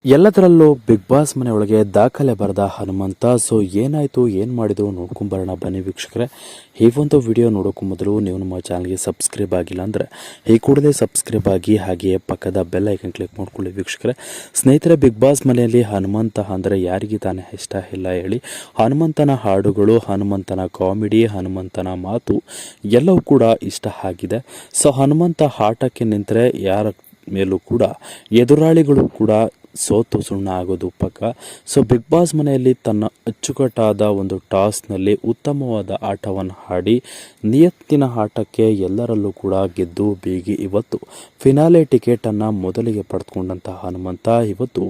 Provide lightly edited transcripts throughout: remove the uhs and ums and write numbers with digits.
ಎಲ್ಲದರಲ್ಲೂ big boss ಮನೆ ಒಳಗೆ ದಾಖಲೆ ಬರೆದ ಹನುಮಂತ. ಸೊ ಏನಾಯ್ತು, ಏನು ಮಾಡಿದ್ರು ನೋಡ್ಕೊಂಬರೋಣ ಬನ್ನಿ ವೀಕ್ಷಕರೇ. ಈ ಒಂದು ವಿಡಿಯೋ ನೋಡೋಕ್ಕೂ ಮೊದಲು ನೀವು ನಮ್ಮ ಚಾನಲ್ಗೆ ಸಬ್ಸ್ಕ್ರೈಬ್ ಆಗಿಲ್ಲ ಅಂದರೆ ಈ ಕೂಡಲೇ ಸಬ್ಸ್ಕ್ರೈಬ್ ಆಗಿ, ಹಾಗೆಯೇ ಪಕ್ಕದ ಬೆಲ್ ಐಕನ್ ಕ್ಲಿಕ್ ಮಾಡ್ಕೊಳ್ಳಿ ವೀಕ್ಷಕರೇ. ಸ್ನೇಹಿತರೆ, ಬಿಗ್ ಬಾಸ್ ಮನೆಯಲ್ಲಿ ಹನುಮಂತ ಅಂದರೆ ಯಾರಿಗೆ ತಾನೇ ಇಷ್ಟ ಇಲ್ಲ ಹೇಳಿ. ಹನುಮಂತನ ಹಾಡುಗಳು, ಹನುಮಂತನ ಕಾಮಿಡಿ, ಹನುಮಂತನ ಮಾತು ಎಲ್ಲವೂ ಕೂಡ ಇಷ್ಟ ಆಗಿದೆ. ಸೊ ಹನುಮಂತ ಆಟಕ್ಕೆ ನಿಂತರೆ ಯಾರ ಮೇಲೂ ಕೂಡ ಎದುರಾಳಿಗಳು ಕೂಡ ಸೋತು ಸುಣ್ಣ ಆಗೋದು ಪಕ್ಕ. ಸೊ ಬಿಗ್ ಬಾಸ್ ಮನೆಯಲ್ಲಿ ತನ್ನ ಅಚ್ಚುಕಟ್ಟಾದ ಒಂದು ಟಾಸ್ಕ್ನಲ್ಲಿ ಉತ್ತಮವಾದ ಆಟವನ್ನು ಆಡಿ ನಿಯತ್ತಿನ ಆಟಕ್ಕೆ ಎಲ್ಲರಲ್ಲೂ ಕೂಡ ಗೆದ್ದು ಬೀಗಿ ಇವತ್ತು ಫಿನಾಲೆ ಟಿಕೆಟನ್ನು ಮೊದಲಿಗೆ ಪಡೆದುಕೊಂಡಂತಹ ಹನುಮಂತ ಇವತ್ತು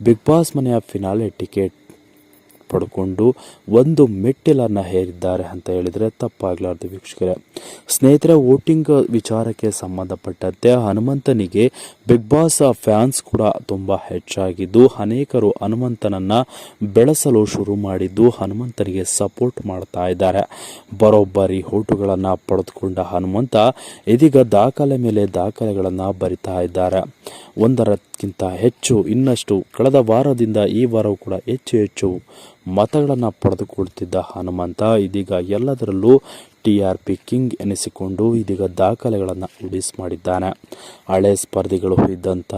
ಬಿಗ್ ಬಾಸ್ ಮನೆಯ ಫಿನಾಲೆ ಟಿಕೆಟ್ ಪಡ್ಕೊಂಡು ಒಂದು ಮೆಟ್ಟಿಲನ್ನು ಹೇರಿದ್ದಾರೆ ಅಂತ ಹೇಳಿದರೆ ತಪ್ಪಾಗಲಾರ್ದು ವೀಕ್ಷಕರೇ. ಸ್ನೇಹಿತರೆ, ವೋಟಿಂಗ್ ವಿಚಾರಕ್ಕೆ ಸಂಬಂಧಪಟ್ಟಂತೆ ಹನುಮಂತನಿಗೆ ಬಿಗ್ ಬಾಸ್ ಫ್ಯಾನ್ಸ್ ಕೂಡ ತುಂಬ ಹೆಚ್ಚಾಗಿದ್ದು, ಅನೇಕರು ಹನುಮಂತನನ್ನು ಬೆಳೆಸಲು ಶುರು ಮಾಡಿದ್ದು ಹನುಮಂತನಿಗೆ ಸಪೋರ್ಟ್ ಮಾಡ್ತಾ ಇದ್ದಾರೆ. ಬರೋಬ್ಬರಿ ಓಟುಗಳನ್ನು ಪಡೆದುಕೊಂಡ ಹನುಮಂತ ಇದೀಗ ದಾಖಲೆ ಮೇಲೆ ದಾಖಲೆಗಳನ್ನು ಬರಿತಾ ಇದ್ದಾರೆ. ಒಂದರಕ್ಕಿಂತ ಹೆಚ್ಚು ಇನ್ನಷ್ಟು ಕಳೆದ ವಾರದಿಂದ ಈ ವಾರವೂ ಕೂಡ ಹೆಚ್ಚು ಮತಗಳನ್ನು ಪಡೆದುಕೊಳ್ತಿದ್ದ ಹನುಮಂತ ಇದೀಗ ಎಲ್ಲದರಲ್ಲೂ TRP ಕಿಂಗ್ ಎನಿಸಿಕೊಂಡು ಇದೀಗ ದಾಖಲೆಗಳನ್ನು ಉಡಿಸ್ ಮಾಡಿದ್ದಾನೆ. ಹಳೆ ಸ್ಪರ್ಧಿಗಳು ಇದ್ದಂಥ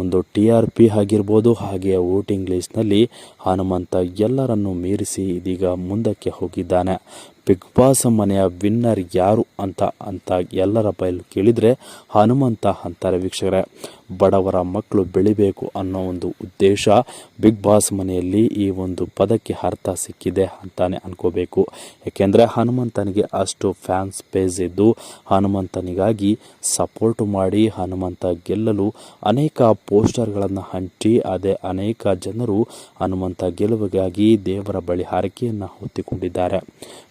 ಒಂದು TRP ಆಗಿರ್ಬೋದು, ಹಾಗೆಯೇ ವೋಟಿಂಗ್ ಲಿಸ್ಟ್ನಲ್ಲಿ ಹನುಮಂತ ಎಲ್ಲರನ್ನು ಮೀರಿಸಿ ಇದೀಗ ಮುಂದಕ್ಕೆ ಹೋಗಿದ್ದಾನೆ. ಬಿಗ್ ಬಾಸ್ ಮನೆಯ ವಿನ್ನರ್ ಯಾರು ಅಂತ ಎಲ್ಲರ ಬಯಲು ಕೇಳಿದರೆ ಹನುಮಂತ ಅಂತಾರೆ ವೀಕ್ಷಕರೇ. ಬಡವರ ಮಕ್ಕಳು ಬೆಳಿಬೇಕು ಅನ್ನೋ ಒಂದು ಉದ್ದೇಶ ಬಿಗ್ ಬಾಸ್ ಮನೆಯಲ್ಲಿ ಈ ಒಂದು ಪದಕ್ಕೆ ಅರ್ಥ ಸಿಕ್ಕಿದೆ ಅಂತಾನೆ ಅನ್ಕೋಬೇಕು. ಏಕೆಂದರೆ ಹನುಮಂತನಿಗೆ ಅಷ್ಟು ಫ್ಯಾನ್ಸ್ ಪೇಜ್ ಇದ್ದು ಹನುಮಂತನಿಗಾಗಿ ಸಪೋರ್ಟ್ ಮಾಡಿ ಹನುಮಂತ ಗೆಲ್ಲಲು ಅನೇಕ ಪೋಸ್ಟರ್ಗಳನ್ನು ಹಂಚಿ ಅನೇಕ ಜನರು ಹನುಮಂತ ಗೆಲುವಿಗಾಗಿ ದೇವರ ಬಳಿ ಹರಕೆಯನ್ನು ಹೊತ್ತಿಕೊಂಡಿದ್ದಾರೆ.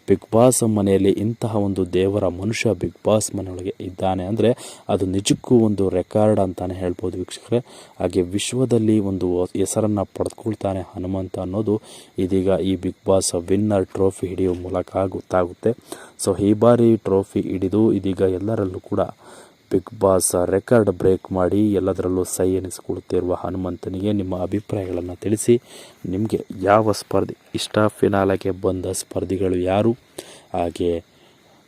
ಬಿಗ್ ಬಾಸ್ ಮನೆಯಲ್ಲಿ ಇಂತಹ ಒಂದು ದೇವರ ಮನುಷ್ಯ ಬಿಗ್ ಬಾಸ್ ಮನೆಯೊಳಗೆ ಇದ್ದಾನೆ ಅಂದರೆ ಅದು ನಿಜಕ್ಕೂ ಒಂದು ರೆಕಾರ್ಡ್ ಅಂತಾನೆ ಹೇಳ್ಬೋದು ವೀಕ್ಷಕರೇ. ಹಾಗೆ ವಿಶ್ವದಲ್ಲಿ ಒಂದು ಹೆಸರನ್ನು ಪಡೆದುಕೊಳ್ತಾನೆ ಹನುಮಂತ ಅನ್ನೋದು ಇದೀಗ ಈ ಬಿಗ್ ಬಾಸ್ ವಿನ್ನರ್ ಟ್ರೋಫಿ ಹಿಡಿಯುವ ಮೂಲಕ ಗೊತ್ತಾಗುತ್ತೆ. ಸೊ ಈ ಬಾರಿ ಟ್ರೋಫಿ ಹಿಡಿದು ಇದೀಗ ಎಲ್ಲರಲ್ಲೂ ಕೂಡ ಬಿಗ್ ಬಾಸ್ ರೆಕಾರ್ಡ್ ಬ್ರೇಕ್ ಮಾಡಿ ಎಲ್ಲದರಲ್ಲೂ ಸೈ ಎನಿಸಿಕೊಳ್ಳುತ್ತಿರುವ ಹನುಮಂತನಿಗೆ ನಿಮ್ಮ ಅಭಿಪ್ರಾಯಗಳನ್ನು ತಿಳಿಸಿ. ನಿಮಗೆ ಯಾವ ಸ್ಪರ್ಧಿ ಇಷ್ಟ, ಫಿನಾಲೆಗೆ ಬಂದ ಸ್ಪರ್ಧಿಗಳು ಯಾರು, ಹಾಗೆ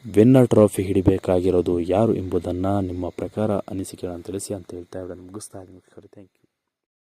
ವಿನ್ನರ್ ಟ್ರೋಫಿ ಹಿಡಿಬೇಕಾಗಿರೋದು ಯಾರು ಎಂಬುದನ್ನು ನಿಮ್ಮ ಪ್ರಕಾರ ಅನಿಸಿಕೆಗಳನ್ನು ತಿಳಿಸಿ ಅಂತ ಹೇಳ್ತಾ ಮುಗಿಸ್ತಾ ಇದ್ದೀನಿ. Thank you.